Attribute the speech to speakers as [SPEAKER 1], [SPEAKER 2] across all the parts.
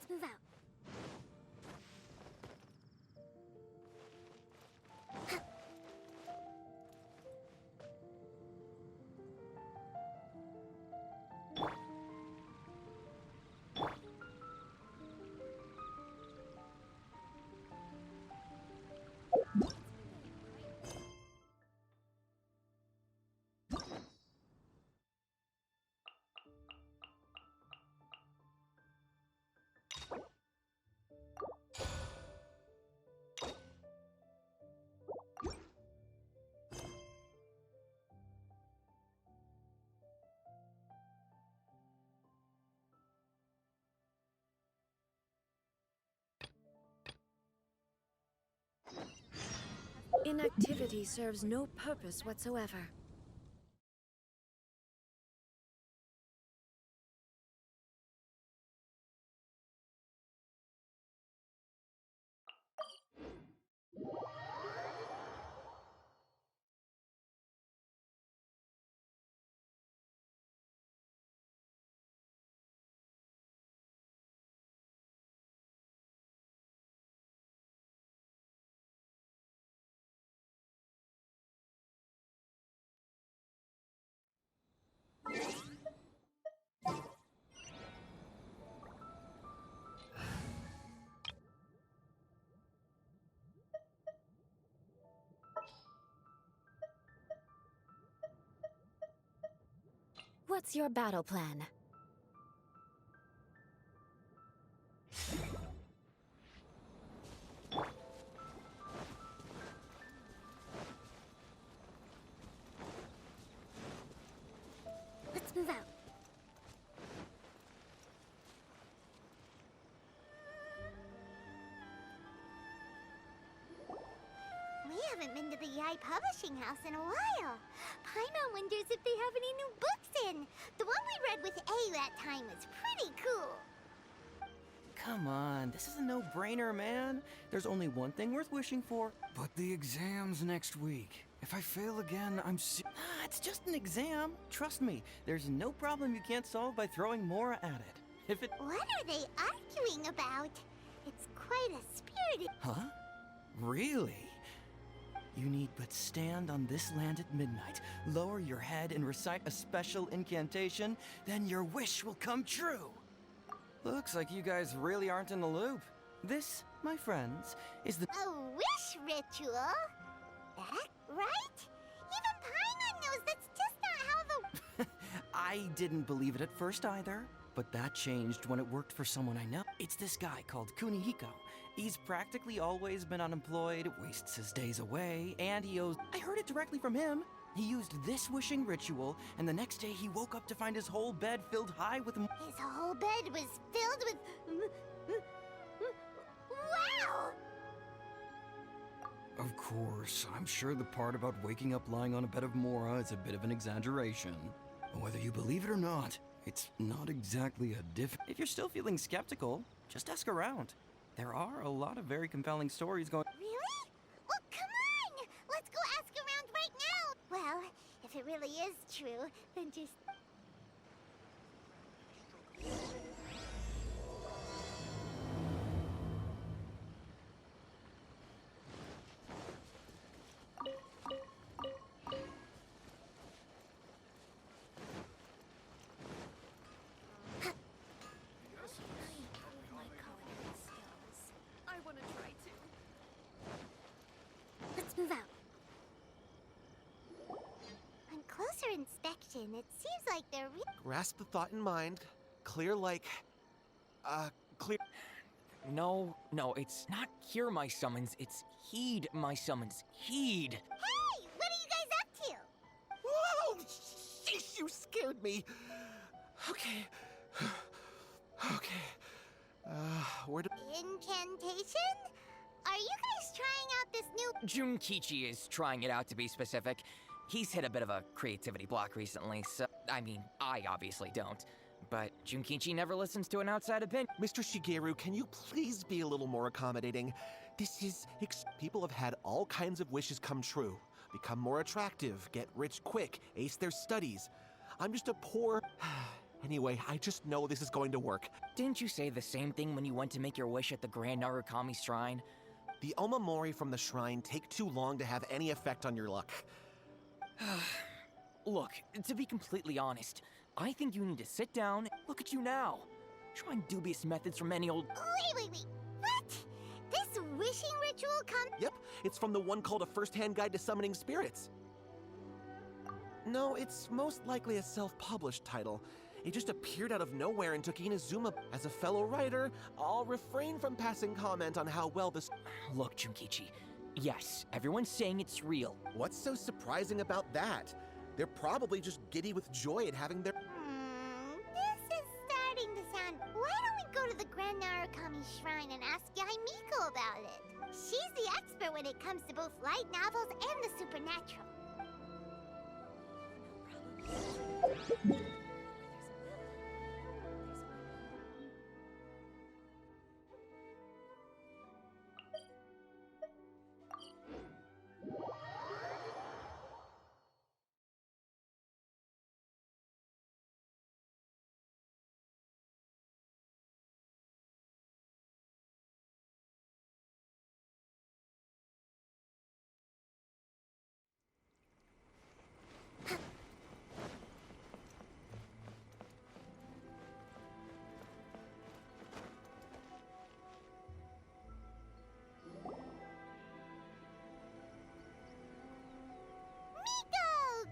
[SPEAKER 1] Let's move out.
[SPEAKER 2] Inactivity serves no purpose whatsoever. What's your battle plan?
[SPEAKER 1] Let's move out. We haven't been to the Yai Publishing House in a while. Paimon wonders if they have any new books in. The one we read with A that time was pretty cool.
[SPEAKER 3] Come on, this is a no-brainer, man. There's only one thing worth wishing for.
[SPEAKER 4] But the exam's next week. If I fail again,
[SPEAKER 3] It's just an exam. Trust me, there's no problem you can't solve by throwing Mora at it. If it...
[SPEAKER 1] What are they arguing about? It's quite a spirited...
[SPEAKER 3] Huh? Really? You need but stand on this land at midnight, lower your head and recite a special incantation, then your wish will come true. Looks like you guys really aren't in the loop. This, my friends, is the...
[SPEAKER 1] A wish ritual? That right? Even Paimon knows that's just not how the...
[SPEAKER 3] I didn't believe it at first either, but that changed when it worked for someone I know. It's this guy called Kunihiko. He's practically always been unemployed, wastes his days away, and he owes... I heard it directly from him. He used this wishing ritual, and the next day he woke up to find his whole bed filled high with...
[SPEAKER 1] His whole bed was filled with... Wow!
[SPEAKER 4] Of course, I'm sure the part about waking up lying on a bed of Mora is a bit of an exaggeration. Whether you believe it or not, it's not exactly a
[SPEAKER 3] If you're still feeling skeptical, just ask around. There are a lot of very compelling stories going...
[SPEAKER 1] Really? Well, come on! Let's go ask around right now! Well, if it really is true, then just...
[SPEAKER 2] I want to try to.
[SPEAKER 1] Let's move out. On closer inspection, it seems like they're
[SPEAKER 5] Grasp the thought in mind. Clear like... clear...
[SPEAKER 6] No, it's not hear my summons, it's heed my summons. Heed!
[SPEAKER 1] Hey! What are you guys up to?
[SPEAKER 5] Whoa! Sheesh, you scared me! Okay. Okay. Where do...
[SPEAKER 1] Incantation? Are you guys trying out this new...
[SPEAKER 6] Junkichi is trying it out, to be specific. He's hit a bit of a creativity block recently, so... I mean, I obviously don't. But Junkichi never listens to an outside opinion.
[SPEAKER 5] Mr. Shigeru, can you please be a little more accommodating? This is... People have had all kinds of wishes come true. Become more attractive, get rich quick, ace their studies. I'm just a poor... Anyway, I just know this is going to work.
[SPEAKER 6] Didn't you say the same thing when you went to make your wish at the Grand Narukami Shrine?
[SPEAKER 5] The Omamori from the shrine take too long to have any effect on your luck.
[SPEAKER 6] Look, to be completely honest, I think you need to sit down. Look at you now, trying dubious methods from any old.
[SPEAKER 1] Wait. What? This wishing ritual comes.
[SPEAKER 5] Yep, it's from the one called A First-Hand Guide to Summoning Spirits. No, it's most likely a self-published title. It just appeared out of nowhere and took Inazuma. As a fellow writer, I'll refrain from passing comment on how well this.
[SPEAKER 6] Look, Junkichi. Yes, everyone's saying it's real.
[SPEAKER 5] What's so surprising about that? They're probably just giddy with joy at having their.
[SPEAKER 1] This is starting to sound. Why don't we go to the Grand Narukami Shrine and ask Yaimiko about it? She's the expert when it comes to both light novels and the supernatural.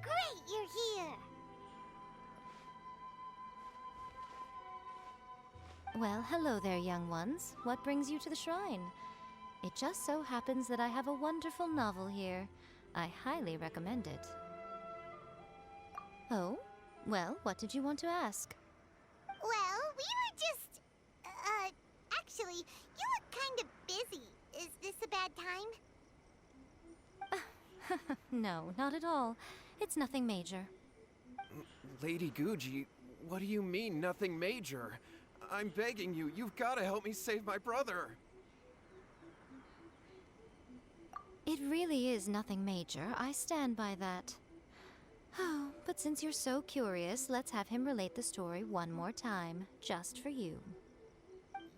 [SPEAKER 1] Great, you're here!
[SPEAKER 2] Well, hello there, young ones. What brings you to the shrine? It just so happens that I have a wonderful novel here. I highly recommend it. Oh? Well, what did you want to ask?
[SPEAKER 1] Well, we were just... actually, you look kind of busy. Is this a bad time?
[SPEAKER 2] No, not at all. It's nothing major.
[SPEAKER 7] Lady Guji, what do you mean, nothing major? I'm begging you, you've got to help me save my brother.
[SPEAKER 2] It really is nothing major. I stand by that. Oh, but since you're so curious, let's have him relate the story one more time, just for you.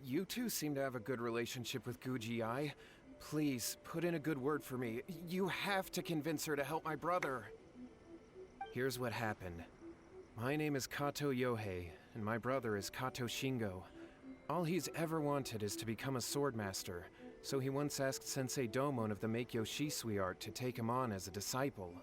[SPEAKER 7] You two seem to have a good relationship with Guji-ai. Please, put in a good word for me. You have to convince her to help my brother. Here's what happened. My name is Kato Yohei, and my brother is Kato Shingo. All he's ever wanted is to become a swordmaster, so he once asked Sensei Domon of the Meikyo Shisui art to take him on as a disciple.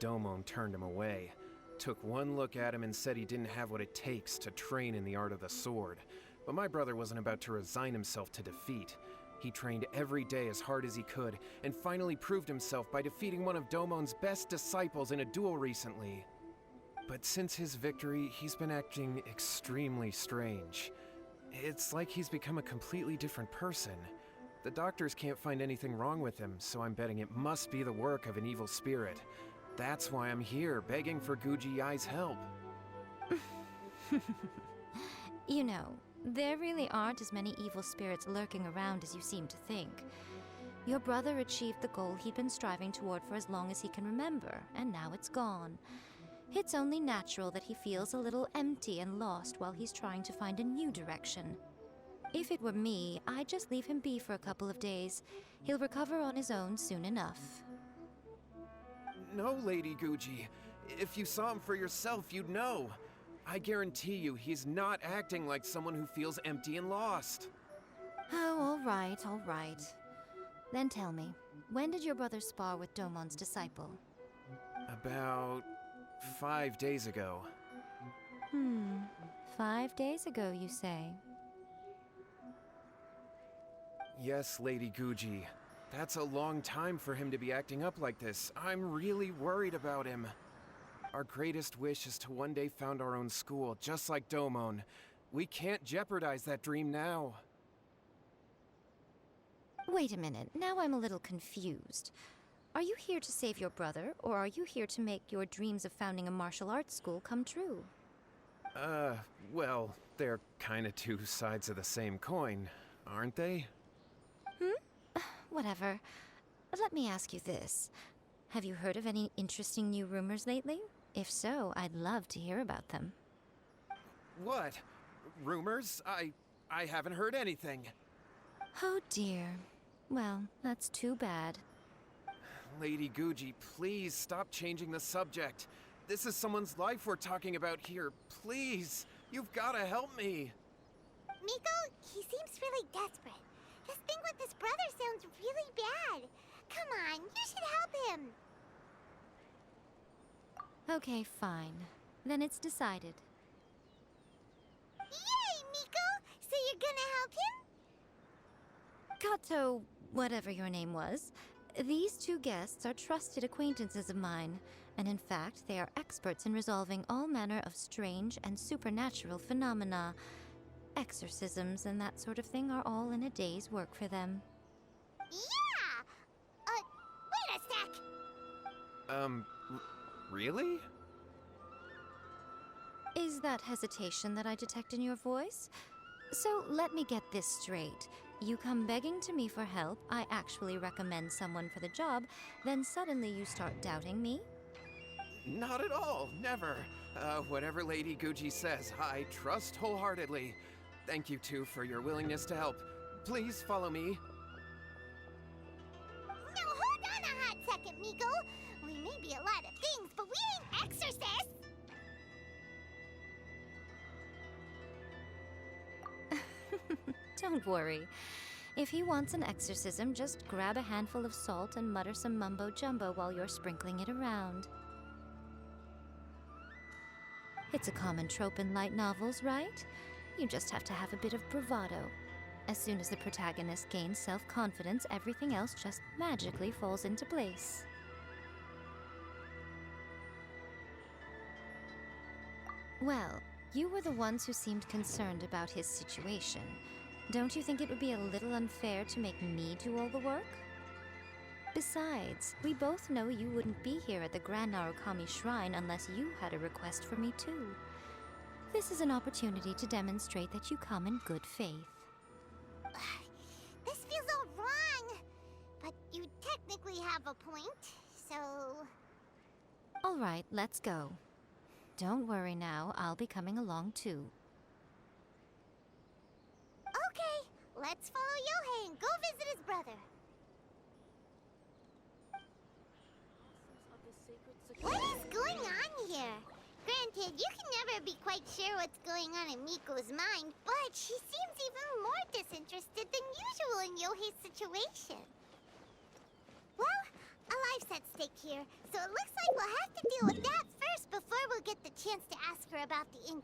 [SPEAKER 7] Domon turned him away, took one look at him and said he didn't have what it takes to train in the art of the sword. But my brother wasn't about to resign himself to defeat. He trained every day as hard as he could, and finally proved himself by defeating one of Domon's best disciples in a duel recently. But since his victory, he's been acting extremely strange. It's like he's become a completely different person. The doctors can't find anything wrong with him, so I'm betting it must be the work of an evil spirit. That's why I'm here, begging for Guji-ai's help.
[SPEAKER 2] You know, there really aren't as many evil spirits lurking around as you seem to think. Your brother achieved the goal he'd been striving toward for as long as he can remember, and now it's gone. It's only natural that he feels a little empty and lost while he's trying to find a new direction. If it were me, I'd just leave him be for a couple of days. He'll recover on his own soon enough.
[SPEAKER 7] No, Lady Guji. If you saw him for yourself, you'd know. I guarantee you, he's not acting like someone who feels empty and lost.
[SPEAKER 2] Oh, all right. Then tell me, when did your brother spar with Domon's disciple?
[SPEAKER 7] About 5 days ago.
[SPEAKER 2] 5 days ago, you say?
[SPEAKER 7] Yes, Lady Guji. That's a long time for him to be acting up like this. I'm really worried about him. Our greatest wish is to one day found our own school, just like Domon. We can't jeopardize that dream now.
[SPEAKER 2] Wait a minute, now I'm a little confused. Are you here to save your brother, or are you here to make your dreams of founding a martial arts school come true?
[SPEAKER 7] Well, they're kinda two sides of the same coin, aren't they?
[SPEAKER 2] Whatever. Let me ask you this. Have you heard of any interesting new rumors lately? If so, I'd love to hear about them.
[SPEAKER 7] What? Rumors? I haven't heard anything.
[SPEAKER 2] Oh dear. Well, that's too bad.
[SPEAKER 7] Lady Guji, please stop changing the subject. This is someone's life we're talking about here. Please, you've gotta help me.
[SPEAKER 1] Miko, he seems really desperate. This thing with his brother sounds really bad. Come on, you should help him.
[SPEAKER 2] Okay, fine. Then it's decided.
[SPEAKER 1] Yay, Miko! So you're gonna help him?
[SPEAKER 2] Kato, whatever your name was, these two guests are trusted acquaintances of mine, and in fact, they are experts in resolving all manner of strange and supernatural phenomena. Exorcisms and that sort of thing are all in a day's work for them.
[SPEAKER 1] Yeah! Wait a sec!
[SPEAKER 7] Really?
[SPEAKER 2] Is that hesitation that I detect in your voice? So let me get this straight. You come begging to me for help, I actually recommend someone for the job, then suddenly you start doubting me?
[SPEAKER 7] Not at all, never. Whatever Lady Guji says, I trust wholeheartedly. Thank you two for your willingness to help. Please follow me.
[SPEAKER 1] Now hold on a hot second, Miko. We may be a lot of things, but we ain't exorcists!
[SPEAKER 2] Don't worry. If he wants an exorcism, just grab a handful of salt and mutter some mumbo-jumbo while you're sprinkling it around. It's a common trope in light novels, right? You just have to have a bit of bravado. As soon as the protagonist gains self-confidence, everything else just magically falls into place. Well, you were the ones who seemed concerned about his situation. Don't you think it would be a little unfair to make me do all the work? Besides, we both know you wouldn't be here at the Grand Narukami Shrine unless you had a request for me too. This is an opportunity to demonstrate that you come in good faith.
[SPEAKER 1] This feels all wrong. But you technically have a point, so...
[SPEAKER 2] All right, let's go. Don't worry now, I'll be coming along too.
[SPEAKER 1] Okay, let's follow Yohei and go visit his brother. What is going on here? Granted, you can never be quite sure what's going on in Miko's mind, but she seems even more disinterested than usual in Yohei's situation. Well, a life's at stake here, so it looks like we'll have to deal with that first before we'll get the chance to ask her about the ink.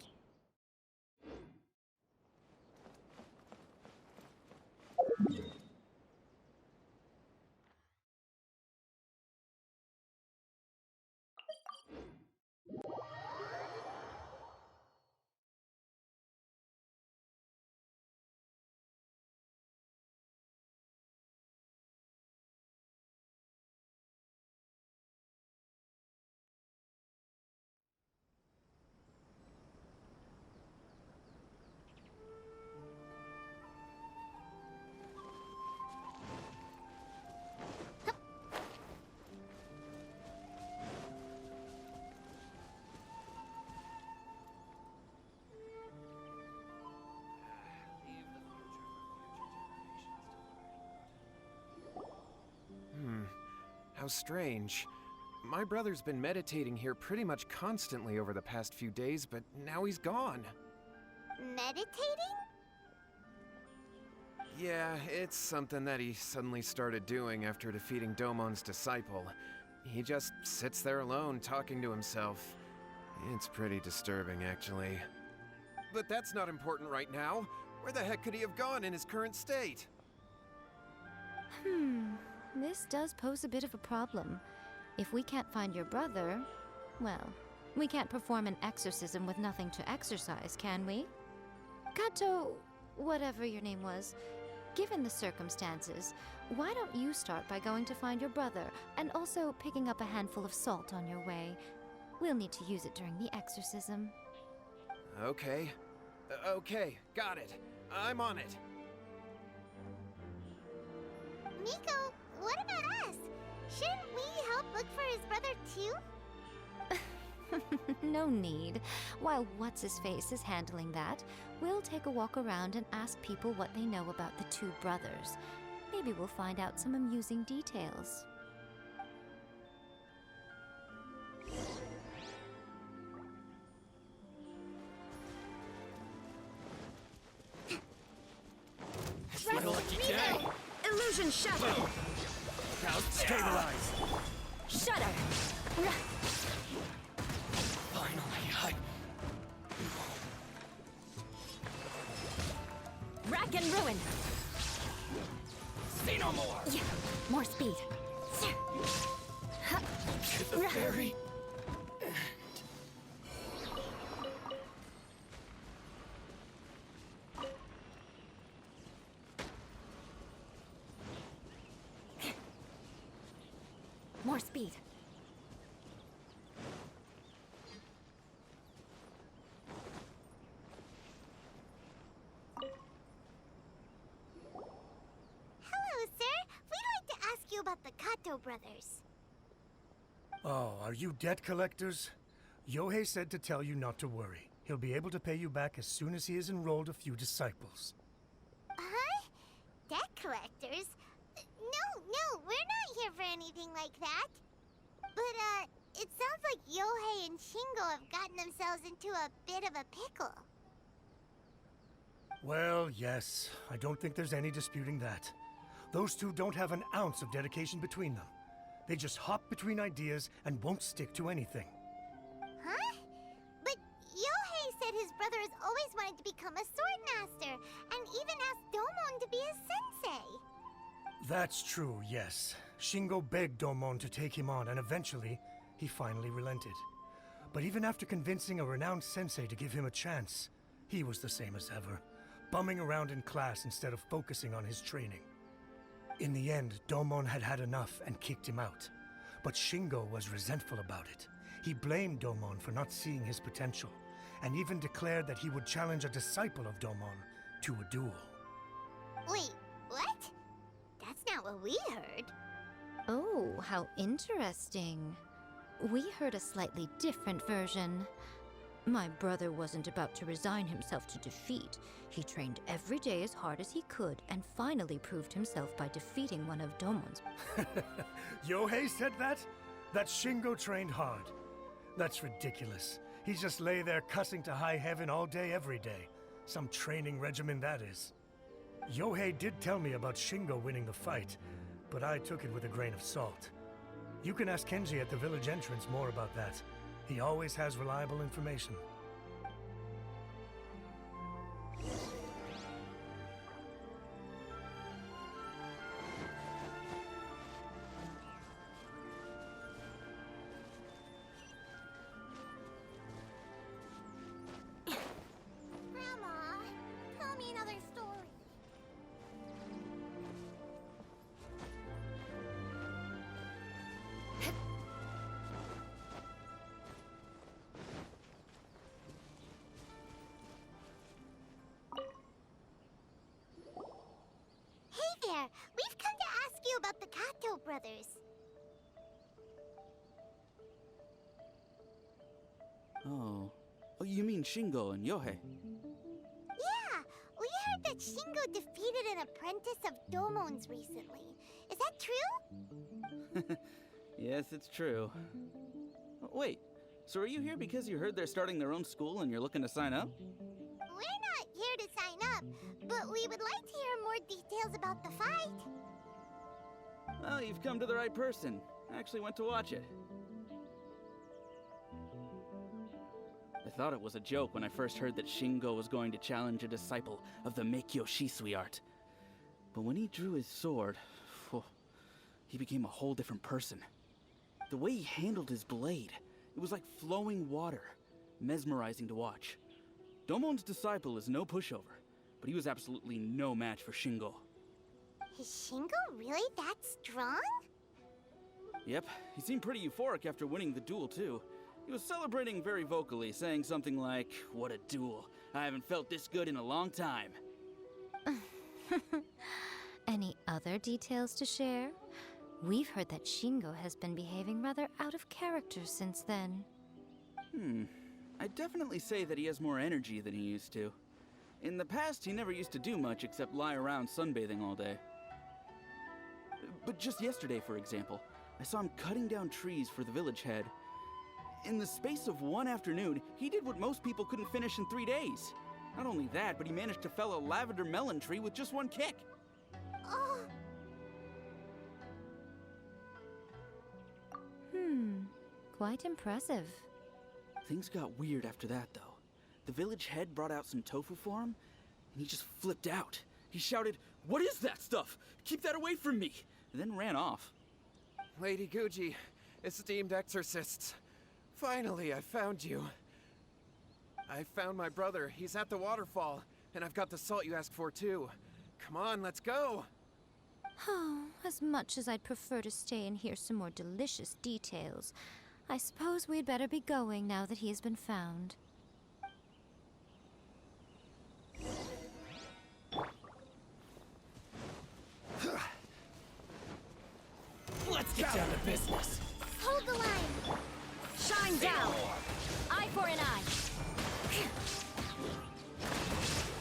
[SPEAKER 7] How strange. My brother's been meditating here pretty much constantly over the past few days, but now he's gone.
[SPEAKER 1] Meditating?
[SPEAKER 7] Yeah, it's something that he suddenly started doing after defeating Domon's disciple. He just sits there alone, talking to himself. It's pretty disturbing, actually. But that's not important right now. Where the heck could he have gone in his current state?
[SPEAKER 2] This does pose a bit of a problem. If we can't find your brother, well, we can't perform an exorcism with nothing to exorcise, can we? Kato, whatever your name was, given the circumstances, why don't you start by going to find your brother and also picking up a handful of salt on your way? We'll need to use it during the exorcism.
[SPEAKER 7] Okay. Okay, got it. I'm on it.
[SPEAKER 1] Miko, what about us? Shouldn't we help look for his brother too?
[SPEAKER 2] No need. While What's-His-Face is handling that, we'll take a walk around and ask people what they know about the two brothers. Maybe we'll find out some amusing details.
[SPEAKER 3] My lucky day!
[SPEAKER 2] Illusion shutter!
[SPEAKER 3] Now stabilize!
[SPEAKER 2] Shutter!
[SPEAKER 3] Finally,
[SPEAKER 2] Rack and ruin!
[SPEAKER 3] say no more!
[SPEAKER 2] Yeah, more speed.
[SPEAKER 3] To the very
[SPEAKER 2] More speed.
[SPEAKER 1] Hello, sir. We'd like to ask you about the Kato brothers.
[SPEAKER 8] Oh, are you debt collectors? Yohei said to tell you not to worry. He'll be able to pay you back as soon as he has enrolled a few disciples.
[SPEAKER 1] Huh? Debt collectors? No, we're not here for anything like that. But, it sounds like Yohei and Shingo have gotten themselves into a bit of a pickle.
[SPEAKER 8] Well, yes. I don't think there's any disputing that. Those two don't have an ounce of dedication between them. They just hop between ideas and won't stick to anything.
[SPEAKER 1] Huh? But Yohei said his brother has always wanted to become a sword master, and even asked Domon to be his sensei.
[SPEAKER 8] That's true, yes. Shingo begged Domon to take him on, and eventually, he finally relented. But even after convincing a renowned sensei to give him a chance, he was the same as ever, bumming around in class instead of focusing on his training. In the end, Domon had had enough and kicked him out. But Shingo was resentful about it. He blamed Domon for not seeing his potential, and even declared that he would challenge a disciple of Domon to a duel.
[SPEAKER 1] Wait, what? That's not what we heard.
[SPEAKER 2] Oh, how interesting. We heard a slightly different version. My brother wasn't about to resign himself to defeat. He trained every day as hard as he could and finally proved himself by defeating one of Domon's.
[SPEAKER 8] Yohei said that? That Shingo trained hard. That's ridiculous. He just lay there cussing to high heaven all day, every day. Some training regimen, that is. Yohei did tell me about Shingo winning the fight, but I took it with a grain of salt. You can ask Kenji at the village entrance more about that. He always has reliable information.
[SPEAKER 1] Grandma, tell me another story. Hey there, we've come to ask you about the Kato brothers.
[SPEAKER 9] Oh, you mean Shingo and Yohei?
[SPEAKER 1] Yeah, we heard that Shingo defeated an apprentice of Domon's recently. Is that true?
[SPEAKER 9] Yes, it's true. Wait, so are you here because you heard they're starting their own school and you're looking to sign up?
[SPEAKER 1] We're not here to sign up, but we would like to hear more details about the fight.
[SPEAKER 9] Well, you've come to the right person. I actually went to watch it. I thought it was a joke when I first heard that Shingo was going to challenge a disciple of the Meikyo Shisui art. But when he drew his sword, he became a whole different person. The way he handled his blade, it was like flowing water, mesmerizing to watch. Domon's disciple is no pushover, but he was absolutely no match for Shingo.
[SPEAKER 1] Is Shingo really that strong?
[SPEAKER 9] Yep, he seemed pretty euphoric after winning the duel too. He was celebrating very vocally, saying something like, "What a duel. I haven't felt this good in a long time."
[SPEAKER 2] Any other details to share? We've heard that Shingo has been behaving rather out of character since then.
[SPEAKER 9] I'd definitely say that he has more energy than he used to. In the past, he never used to do much except lie around sunbathing all day. But just yesterday, for example, I saw him cutting down trees for the village head. In the space of one afternoon, he did what most people couldn't finish in 3 days. Not only that, but he managed to fell a lavender melon tree with just one kick.
[SPEAKER 1] Oh,
[SPEAKER 2] Quite impressive.
[SPEAKER 9] Things got weird after that, though. The village head brought out some tofu for him, and he just flipped out. He shouted, "What is that stuff? Keep that away from me!" and then ran off.
[SPEAKER 7] Lady Guji, esteemed exorcists. Finally, I found you. I found my brother. He's at the waterfall, and I've got the salt you asked for, too. Come on, let's go!
[SPEAKER 2] Oh, as much as I'd prefer to stay and hear some more delicious details, I suppose we'd better be going now that he has been found.
[SPEAKER 3] Let's get down to business.
[SPEAKER 1] hold the line.
[SPEAKER 2] Shine down! Eye for an eye!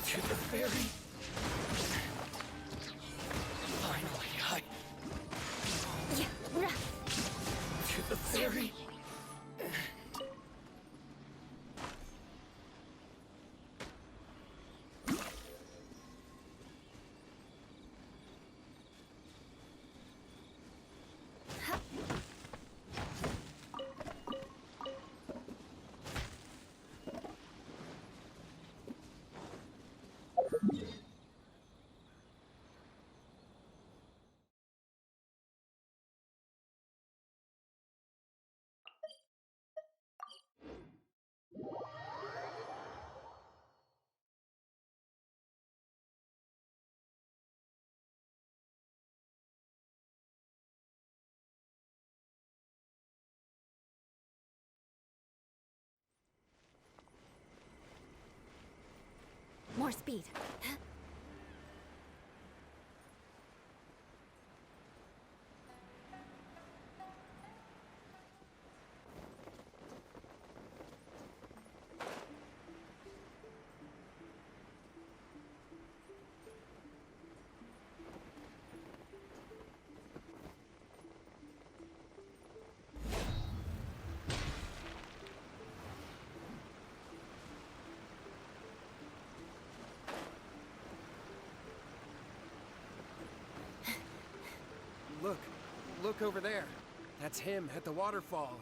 [SPEAKER 3] To the ferry. Finally, to the ferry.
[SPEAKER 2] More speed.
[SPEAKER 7] Look over there. That's him at the waterfall.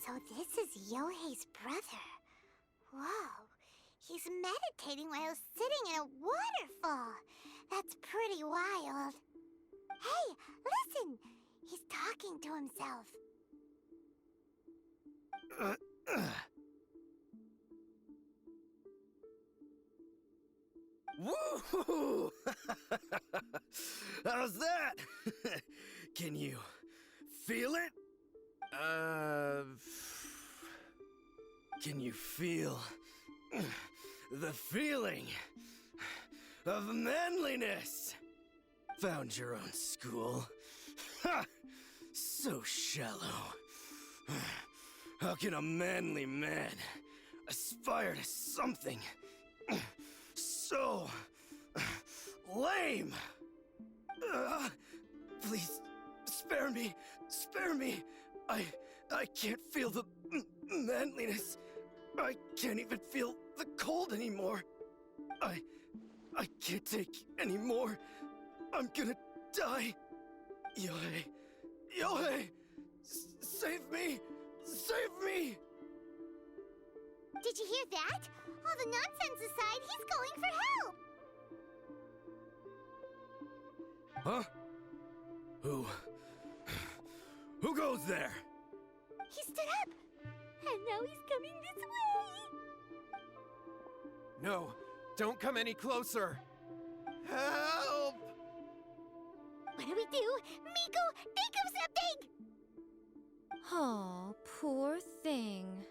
[SPEAKER 1] So this is Yohei's brother. Whoa. He's meditating while sitting in a waterfall. That's pretty wild. Hey, listen! He's talking to himself.
[SPEAKER 4] Woo! How's that? Can you feel it? Can you feel the feeling of manliness? Found your own school? Ha! So shallow. How can a manly man aspire to something so lame? Please, spare me. Spare me. I can't feel the manliness. I can't even feel the cold anymore. I can't take any more. I'm gonna die. Yohei. Yohei! Save me! Save me!
[SPEAKER 1] Did you hear that? All the nonsense aside, he's going for help!
[SPEAKER 4] Huh? Who goes there?
[SPEAKER 1] He stood up! And now he's coming this way!
[SPEAKER 7] No, don't come any closer. Help!
[SPEAKER 1] What do we do? Miko, think of something!
[SPEAKER 2] Oh, poor thing.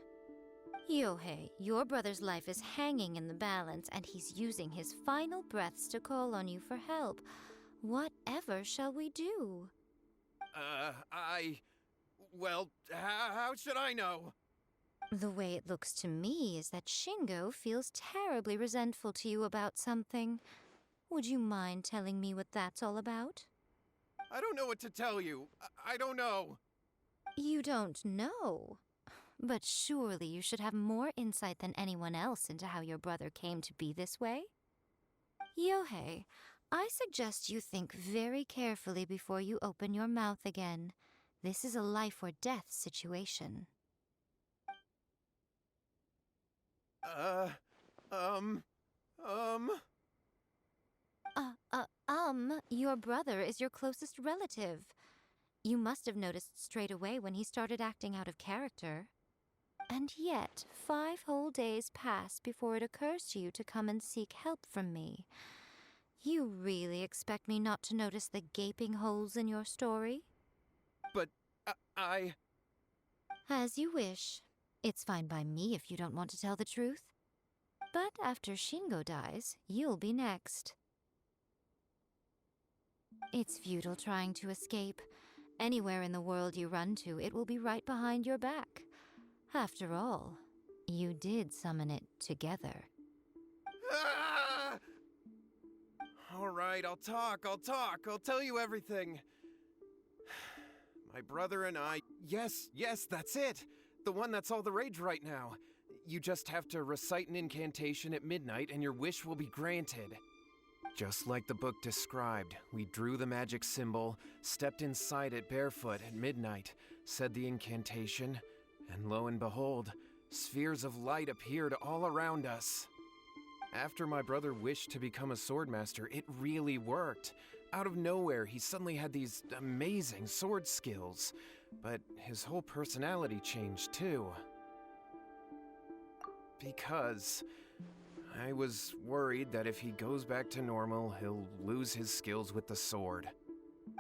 [SPEAKER 2] Yohei, your brother's life is hanging in the balance, and he's using his final breaths to call on you for help. Whatever shall we do?
[SPEAKER 7] Well, how should I know?
[SPEAKER 2] The way it looks to me is that Shingo feels terribly resentful to you about something. Would you mind telling me what that's all about?
[SPEAKER 7] I don't know what to tell you. I don't know.
[SPEAKER 2] You don't know. But surely you should have more insight than anyone else into how your brother came to be this way? Yohei, I suggest you think very carefully before you open your mouth again. This is a life or death situation. Your brother is your closest relative. You must have noticed straight away when he started acting out of character. And yet, 5 whole days pass before it occurs to you to come and seek help from me. You really expect me not to notice the gaping holes in your story?
[SPEAKER 7] But, I...
[SPEAKER 2] As you wish. It's fine by me if you don't want to tell the truth. But after Shingo dies, you'll be next. It's futile trying to escape. Anywhere in the world you run to, it will be right behind your back. After all, you did summon it together.
[SPEAKER 7] Ah! All right, I'll talk. I'll tell you everything. My brother and I... Yes, that's it. The one that's all the rage right now. You just have to recite an incantation at midnight and your wish will be granted. Just like the book described, we drew the magic symbol, stepped inside it barefoot at midnight, said the incantation, and lo and behold, spheres of light appeared all around us. After my brother wished to become a swordmaster, it really worked. Out of nowhere, he suddenly had these amazing sword skills, but his whole personality changed too. Because I was worried that if he goes back to normal, he'll lose his skills with the sword.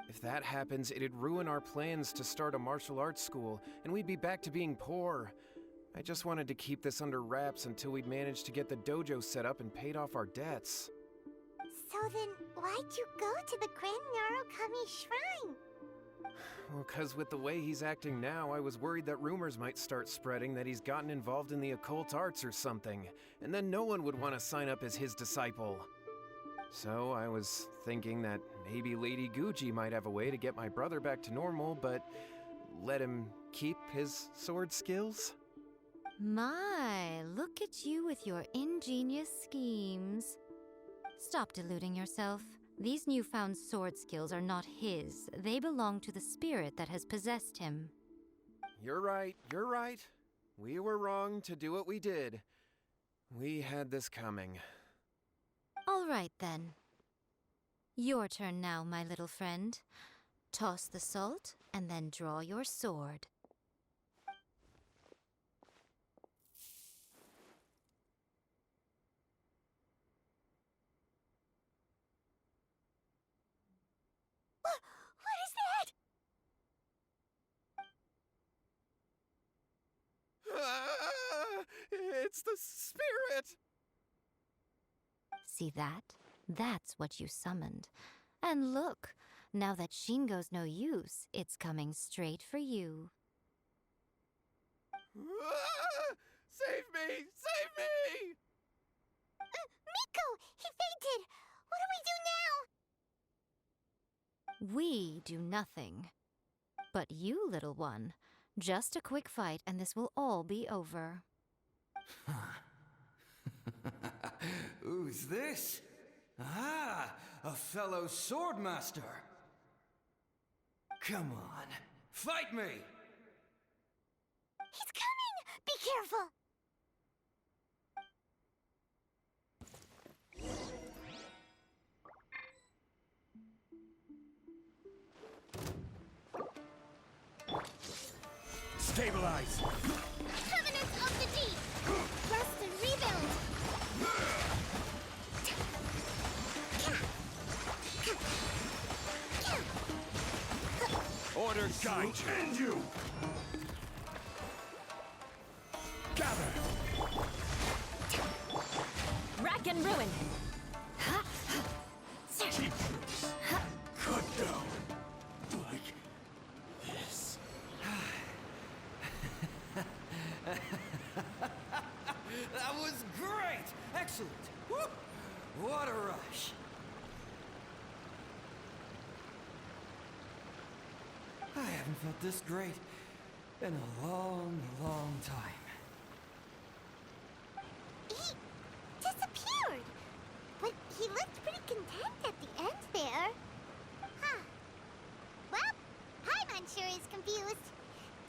[SPEAKER 7] If that happens, it'd ruin our plans to start a martial arts school, and we'd be back to being poor. I just wanted to keep this under wraps until we'd managed to get the dojo set up and paid off our debts.
[SPEAKER 1] So then, why'd you go to the Grand Narukami Shrine?
[SPEAKER 7] Well, 'cause with the way he's acting now, I was worried that rumors might start spreading that he's gotten involved in the occult arts or something, and then no one would want to sign up as his disciple. So I was thinking that maybe Lady Guji might have a way to get my brother back to normal, but let him keep his sword skills?
[SPEAKER 2] My, look at you with your ingenious schemes. Stop deluding yourself. These newfound sword skills are not his. They belong to the spirit that has possessed him.
[SPEAKER 7] You're right. We were wrong to do what we did. We had this coming.
[SPEAKER 2] All right, then. Your turn now, my little friend. Toss the salt, and then draw your sword.
[SPEAKER 1] What is that?
[SPEAKER 7] Ah, it's the spirit!
[SPEAKER 2] See that? That's what you summoned. And look, now that Shingo's no use, it's coming straight for you.
[SPEAKER 7] Ah, save me! Save me!
[SPEAKER 1] Miko! He fainted! What do we do now?
[SPEAKER 2] We do nothing. But you, little one, just a quick fight and this will all be over.
[SPEAKER 3] Who's this? Ah, a fellow swordmaster. Come on, fight me!
[SPEAKER 1] He's coming! Be careful!
[SPEAKER 8] Stabilize!
[SPEAKER 1] Covenants of the Deep! Rest and rebuild!
[SPEAKER 8] Order guide and you! Gather!
[SPEAKER 2] Rack and ruin!
[SPEAKER 8] Teachers! Cut down! Like this.
[SPEAKER 3] haven't felt this great in a long, long time.
[SPEAKER 1] He disappeared! But he looked pretty content at the end there. Huh. Well, Paimon sure is confused.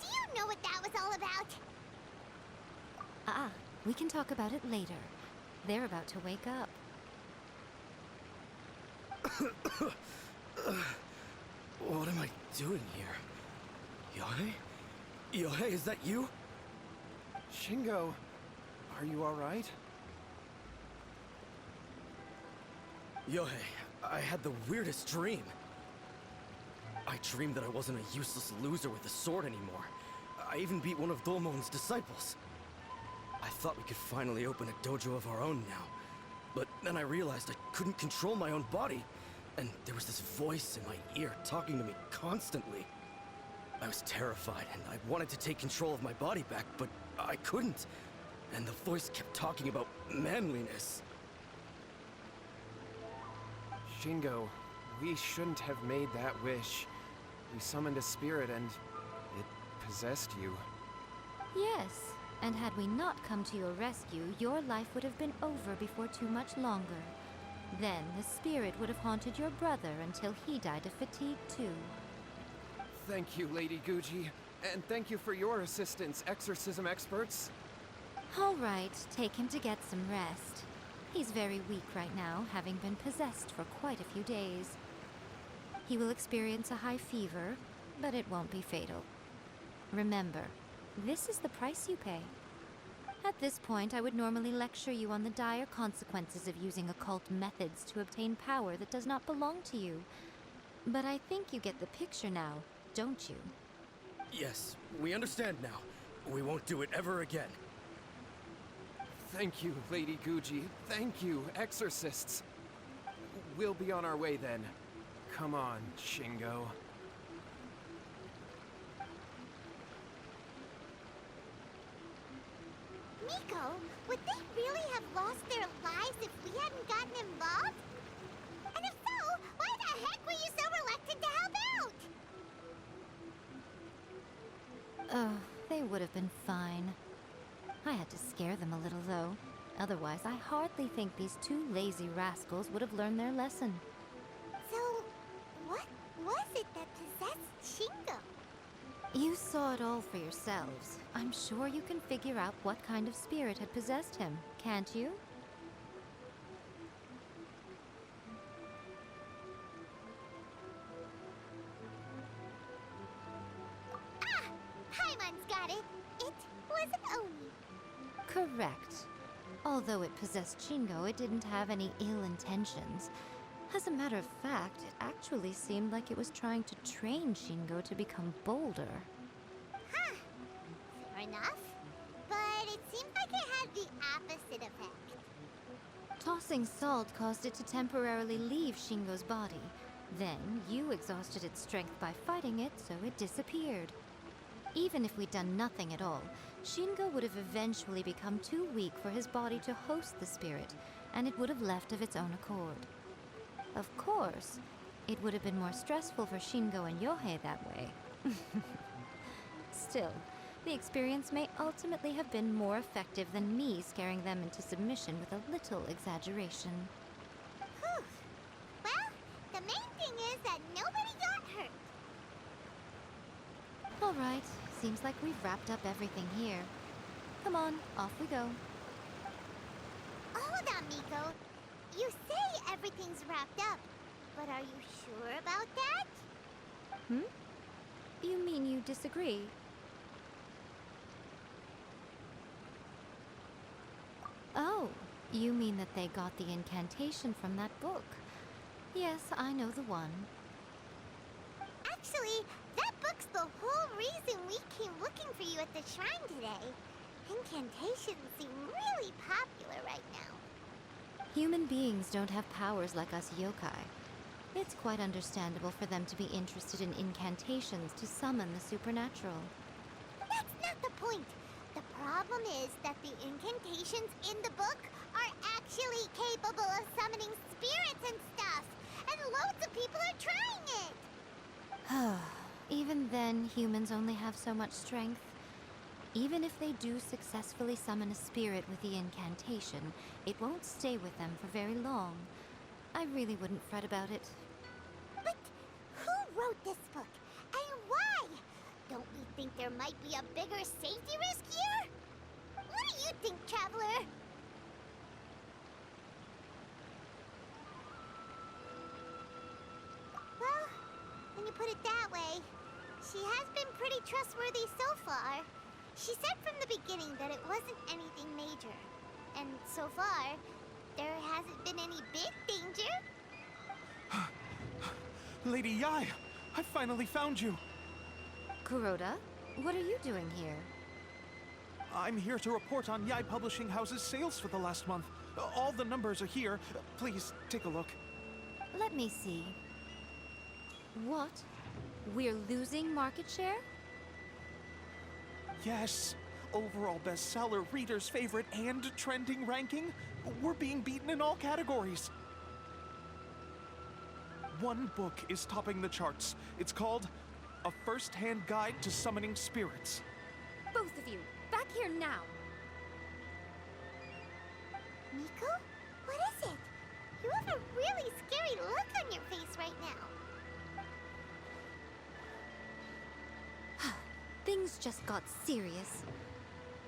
[SPEAKER 1] Do you know what that was all about?
[SPEAKER 2] We can talk about it later. They're about to wake up.
[SPEAKER 4] What am I doing here? Yohei? Yohei, is that you?
[SPEAKER 7] Shingo, are you alright?
[SPEAKER 4] Yohei, I had the weirdest dream. I dreamed that I wasn't a useless loser with a sword anymore. I even beat one of Domon's disciples. I thought we could finally open a dojo of our own now. But then I realized I couldn't control my own body. And there was this voice in my ear talking to me constantly. I was terrified and I wanted to take control of my body back, but I couldn't. And the voice kept talking about manliness.
[SPEAKER 7] Shingo, we shouldn't have made that wish. We summoned a spirit and it possessed you.
[SPEAKER 2] Yes, and had we not come to your rescue, your life would have been over before too much longer. Then the spirit would have haunted your brother until he died of fatigue too.
[SPEAKER 7] Thank you, Lady Guji. And thank you for your assistance, exorcism experts.
[SPEAKER 2] All right, take him to get some rest. He's very weak right now, having been possessed for quite a few days. He will experience a high fever, but it won't be fatal. Remember, this is the price you pay. At this point, I would normally lecture you on the dire consequences of using occult methods to obtain power that does not belong to you. But I think you get the picture now, don't you?
[SPEAKER 4] Yes, we understand now. We won't do it ever again.
[SPEAKER 7] Thank you, Lady Guji. Thank you, exorcists. We'll be on our way then. Come on, Shingo.
[SPEAKER 1] Miko, would they really have lost their lives if we hadn't gotten involved? And if so, why the heck were you so reluctant to help out?
[SPEAKER 2] Oh, they would have been fine. I had to scare them a little, though. Otherwise, I hardly think these two lazy rascals would have learned their lesson.
[SPEAKER 1] So, what was it that possessed Shingo?
[SPEAKER 2] You saw it all for yourselves. I'm sure you can figure out what kind of spirit had possessed him, can't you?
[SPEAKER 1] Ah! Paimon's got it! It was an Oni.
[SPEAKER 2] Correct. Although it possessed Shingo, it didn't have any ill intentions. As a matter of fact, it actually seemed like it was trying to train Shingo to become bolder.
[SPEAKER 1] Huh. Fair enough. But it seemed like it had the opposite effect.
[SPEAKER 2] Tossing salt caused it to temporarily leave Shingo's body. Then, you exhausted its strength by fighting it, so it disappeared. Even if we'd done nothing at all, Shingo would have eventually become too weak for his body to host the spirit, and it would have left of its own accord. Of course, it would have been more stressful for Shingo and Yohei that way. Still, the experience may ultimately have been more effective than me scaring them into submission with a little exaggeration.
[SPEAKER 1] Whew. Well, the main thing is that nobody got hurt.
[SPEAKER 2] All right, seems like we've wrapped up everything here. Come on, off we go.
[SPEAKER 1] Hold on, Miko. You say everything's wrapped up, but are you sure about that?
[SPEAKER 2] You mean you disagree? Oh, you mean that they got the incantation from that book? Yes, I know the one.
[SPEAKER 1] Actually, that book's the whole reason we came looking for you at the shrine today. Incantations seem really popular right now.
[SPEAKER 2] Human beings don't have powers like us yokai. It's quite understandable for them to be interested in incantations to summon the supernatural.
[SPEAKER 1] That's not the point. The problem is that the incantations in the book are actually capable of summoning spirits and stuff. And loads of people are trying it.
[SPEAKER 2] Even Then humans only have so much strength. Even if they do successfully summon a spirit with the incantation, it won't stay with them for very long. I really wouldn't fret about it.
[SPEAKER 1] But who wrote this book? And why? Don't we think there might be a bigger safety risk here? What do you think, Traveler? Well, when you put it that way, she has been pretty trustworthy so far. She said from the beginning that it wasn't anything major. And so far, there hasn't been any big danger.
[SPEAKER 7] Lady Yai, I finally found you.
[SPEAKER 2] Kuroda, what are you doing here?
[SPEAKER 7] I'm here to report on Yai Publishing House's sales for the last month. All the numbers are here. Please, take a look.
[SPEAKER 2] Let me see. What? We're losing market share?
[SPEAKER 7] Yes. Overall bestseller, reader's favorite, and trending ranking. We're being beaten in all categories. One book is topping the charts. It's called A First-Hand Guide to Summoning Spirits.
[SPEAKER 2] Both of you, back here now!
[SPEAKER 1] Miko? What is it? You have a really scary look on your face right now.
[SPEAKER 2] Things just got serious.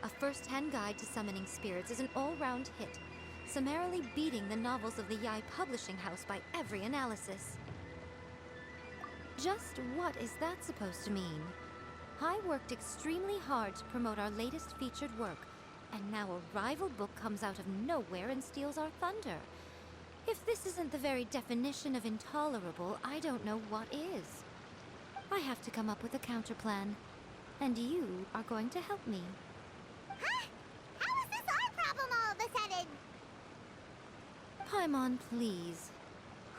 [SPEAKER 2] A First-Hand Guide to Summoning Spirits is an all-round hit, summarily beating the novels of the Yai Publishing House by every analysis. Just what is that supposed to mean? I worked extremely hard to promote our latest featured work, and now a rival book comes out of nowhere and steals our thunder. If this isn't the very definition of intolerable, I don't know what is. I have to come up with a counterplan, and you are going to help me.
[SPEAKER 1] Huh? How is this our problem all of a sudden?
[SPEAKER 2] Paimon, please.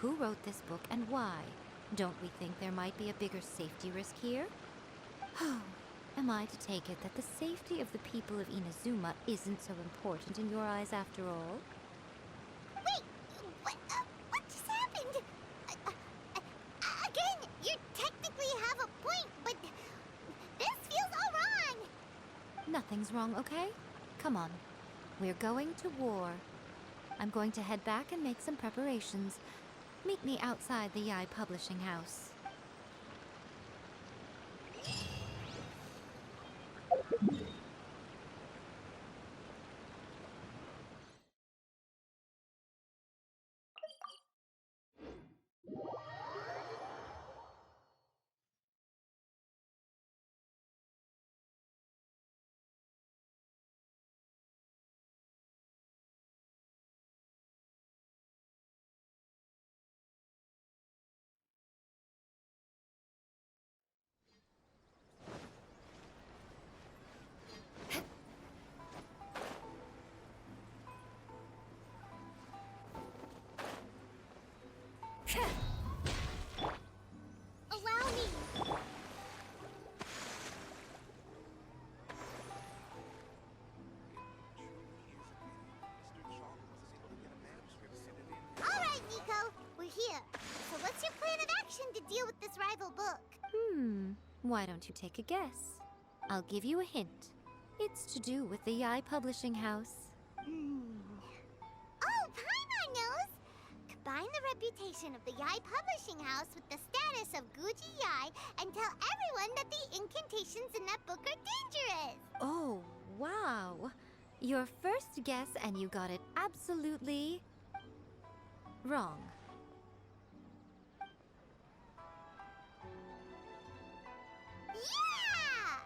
[SPEAKER 2] Who wrote this book and why? Don't we think there might be a bigger safety risk here? Am I to take it that the safety of the people of Inazuma isn't so important in your eyes after all?
[SPEAKER 1] Wait, what just happened? Again, you technically have a point, but this feels all wrong.
[SPEAKER 2] Nothing's wrong, okay? Come on. We're going to war. I'm going to head back and make some preparations. Meet me outside the Yai Publishing House.
[SPEAKER 1] Allow me. All right, Nico, we're here. So what's your plan of action to deal with this rival book?
[SPEAKER 2] Why don't you take a guess? I'll give you a hint. It's to do with the Yai Publishing House.
[SPEAKER 1] Oh, Paimon knows! Combine the reputation of the Yai Publishing House with the status of Guji Yai and tell everyone that the incantations in that book are dangerous!
[SPEAKER 2] Oh, wow. Your first guess and you got it absolutely wrong.
[SPEAKER 1] Yeah!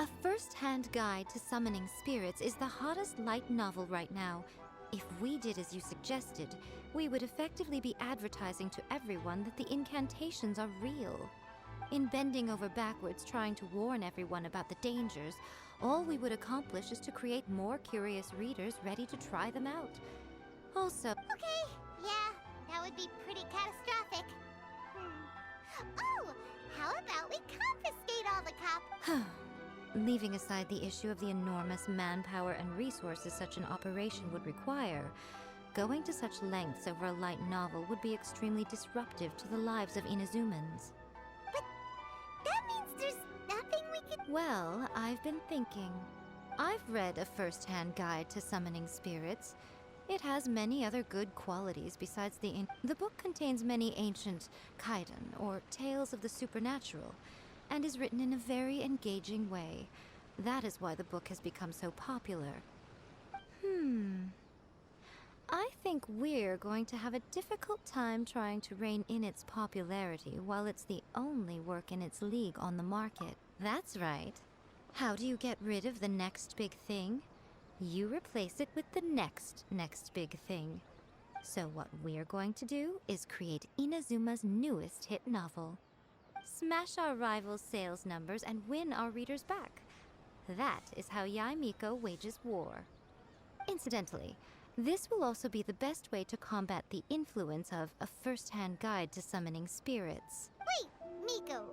[SPEAKER 2] A First-Hand Guide to Summoning Spirits is the hottest light novel right now. If we did as you suggested, we would effectively be advertising to everyone that the incantations are real. In bending over backwards trying to warn everyone about the dangers, all we would accomplish is to create more curious readers ready to try them out. Also,
[SPEAKER 1] Okay, yeah, that would be pretty catastrophic. Oh, how about we confiscate all the cop?
[SPEAKER 2] leaving aside the issue of the enormous manpower and resources such an operation would require, going to such lengths over a light novel would be extremely disruptive to the lives of Inazumans.
[SPEAKER 1] But that
[SPEAKER 2] Well, I've been thinking. I've read a first-hand guide to summoning spirits. It has many other good qualities besides the book contains many ancient kaiden, or tales of the supernatural, and is written in a very engaging way. That is why the book has become so popular. I think we're going to have a difficult time trying to rein in its popularity while it's the only work in its league on the market. That's right. How do you get rid of the next big thing? You replace it with the next big thing. So what we're going to do is create Inazuma's newest hit novel. Smash our rival's sales numbers and win our readers back. That is how Yae Miko wages war. Incidentally, this will also be the best way to combat the influence of a first-hand guide to summoning spirits.
[SPEAKER 1] Wait, Miko.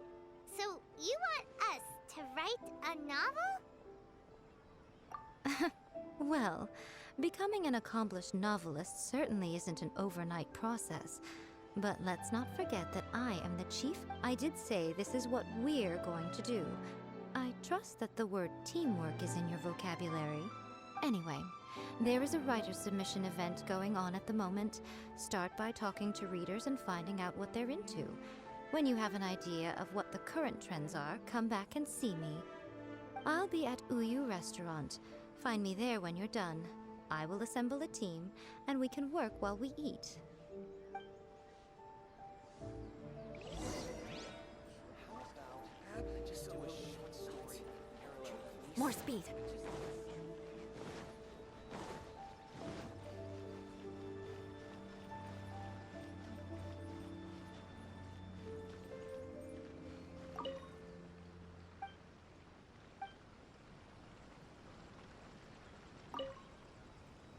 [SPEAKER 1] So you want us to write a novel?
[SPEAKER 2] Well, becoming an accomplished novelist certainly isn't an overnight process. But let's not forget that I am the chief. I did say this is what we're going to do. I trust that the word teamwork is in your vocabulary. Anyway, there is a writer submission event going on at the moment. Start by talking to readers and finding out what they're into. When you have an idea of what the current trends are, come back and see me. I'll be at Uyu Restaurant. Find me there when you're done. I will assemble a team, and we can work while we eat. More speed.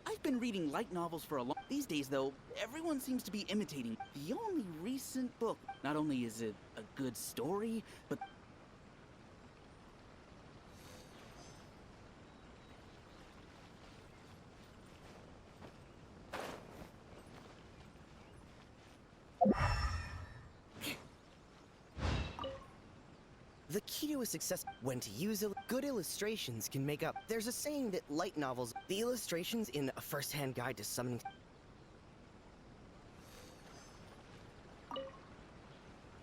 [SPEAKER 9] I've been reading light novels for a long... These days, though, everyone seems to be imitating. The only recent book, not only is it a good story, but...
[SPEAKER 10] The key to a success when to use good illustrations can make up. There's a saying that light novels, the illustrations in a first-hand guide to summoning.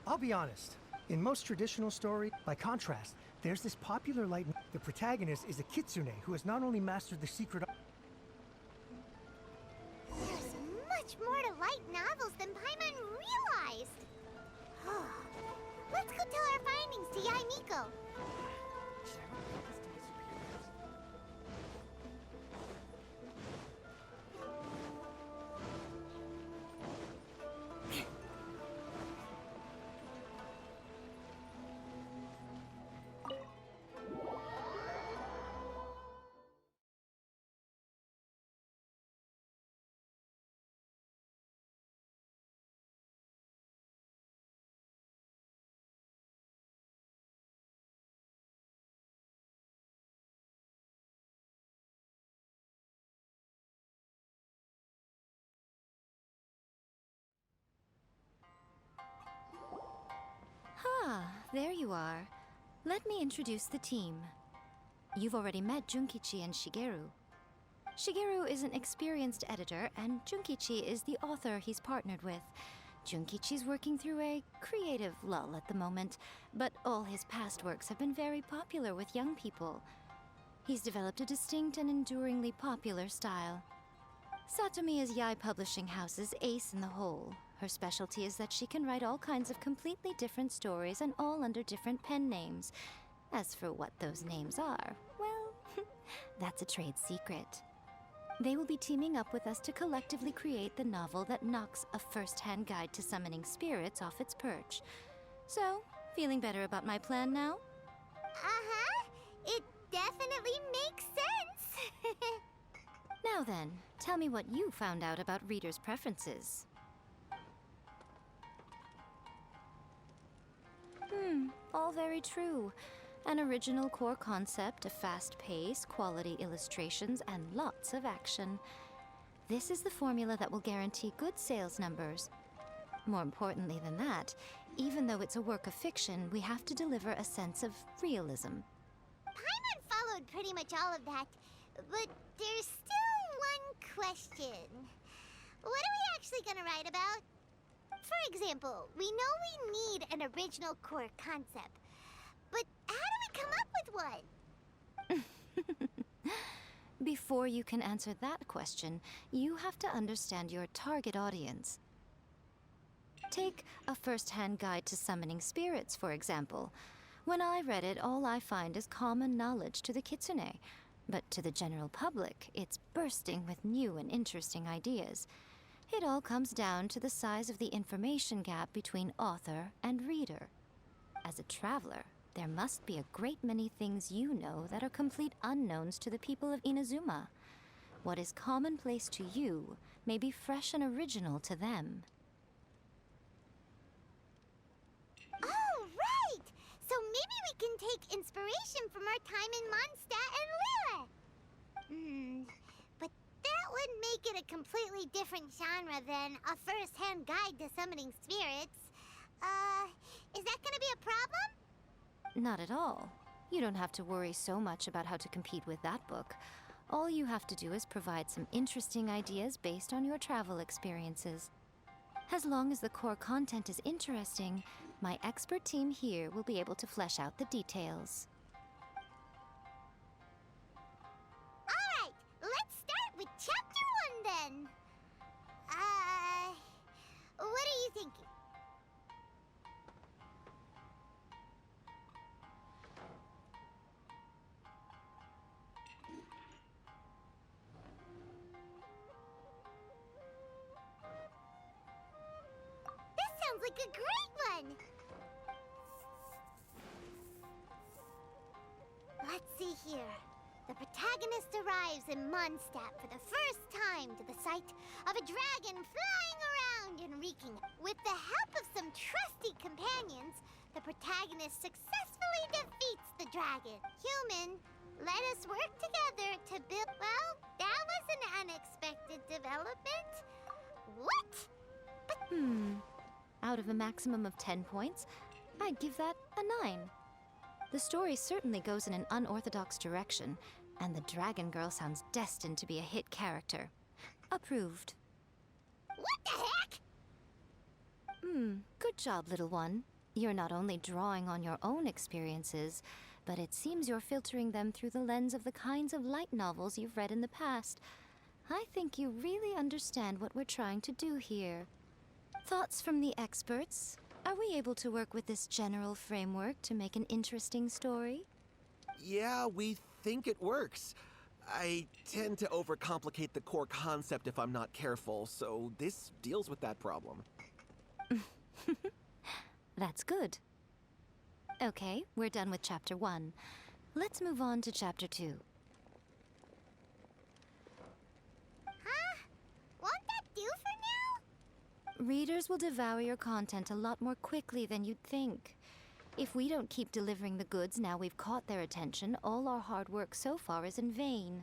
[SPEAKER 8] I'll be honest. In most traditional story, by contrast, there's this popular light. The protagonist is a kitsune who has not only mastered the secret.
[SPEAKER 1] There's much more to light novels than Paimon realized. Let's go tell our findings to Yae Miko.
[SPEAKER 2] Ah, there you are. Let me introduce the team. You've already met Junkichi and Shigeru. Shigeru is an experienced editor, and Junkichi is the author he's partnered with. Junkichi's working through a creative lull at the moment, but all his past works have been very popular with young people. He's developed a distinct and enduringly popular style. Satomi is Yae Publishing House's ace in the hole. Her specialty is that she can write all kinds of completely different stories and all under different pen names. As for what those names are, well, that's a trade secret. They will be teaming up with us to collectively create the novel that knocks a first-hand guide to summoning spirits off its perch. So, feeling better about my plan now?
[SPEAKER 1] Uh-huh. It definitely makes sense.
[SPEAKER 2] Now then, tell me what you found out about readers' preferences. All very true. An original core concept, a fast pace, quality illustrations, and lots of action. This is the formula that will guarantee good sales numbers. More importantly than that, even though it's a work of fiction, we have to deliver a sense of realism.
[SPEAKER 1] Paimon followed pretty much all of that, but there's still one question. What are we actually gonna write about? For example, we know we need an original core concept, but how do we come up with one?
[SPEAKER 2] Before you can answer that question, you have to understand your target audience. Take a first-hand guide to summoning spirits, for example. When I read it, all I find is common knowledge to the kitsune. But to the general public, it's bursting with new and interesting ideas. It all comes down to the size of the information gap between author and reader. As a traveler, there must be a great many things you know that are complete unknowns to the people of Inazuma. What is commonplace to you may be fresh and original to them.
[SPEAKER 1] Oh, right! So maybe we can take inspiration from our time in Mondstadt and Lille. But that would make it a completely different genre than a first-hand guide to summoning spirits. Is that gonna be a problem?
[SPEAKER 2] Not at all. You don't have to worry so much about how to compete with that book. All you have to do is provide some interesting ideas based on your travel experiences. As long as the core content is interesting, my expert team here will be able to flesh out the details.
[SPEAKER 1] Alright, let's start with Chapter 1 then. What are you thinking? Sounds like a great one! Let's see here. The protagonist arrives in Mondstadt for the first time to the sight of a dragon flying around and reeking. With the help of some trusty companions, the protagonist successfully defeats the dragon. Human, let us work together to build... Well, that was an unexpected development. What?
[SPEAKER 2] Out of a maximum of 10 points, I'd give that a 9. The story certainly goes in an unorthodox direction, and the Dragon Girl sounds destined to be a hit character. Approved.
[SPEAKER 1] What the heck?
[SPEAKER 2] Good job, little one. You're not only drawing on your own experiences, but it seems you're filtering them through the lens of the kinds of light novels you've read in the past. I think you really understand what we're trying to do here. Thoughts from the experts? Are we able to work with this general framework to make an interesting story?
[SPEAKER 5] Yeah, we think it works. I tend to overcomplicate the core concept if I'm not careful, so this deals with that problem.
[SPEAKER 2] That's good. Okay, we're done with Chapter 1. Let's move on to Chapter 2.
[SPEAKER 1] Huh? Won't that do for now?
[SPEAKER 2] Readers will devour your content a lot more quickly than you'd think. If we don't keep delivering the goods now we've caught their attention, all our hard work so far is in vain.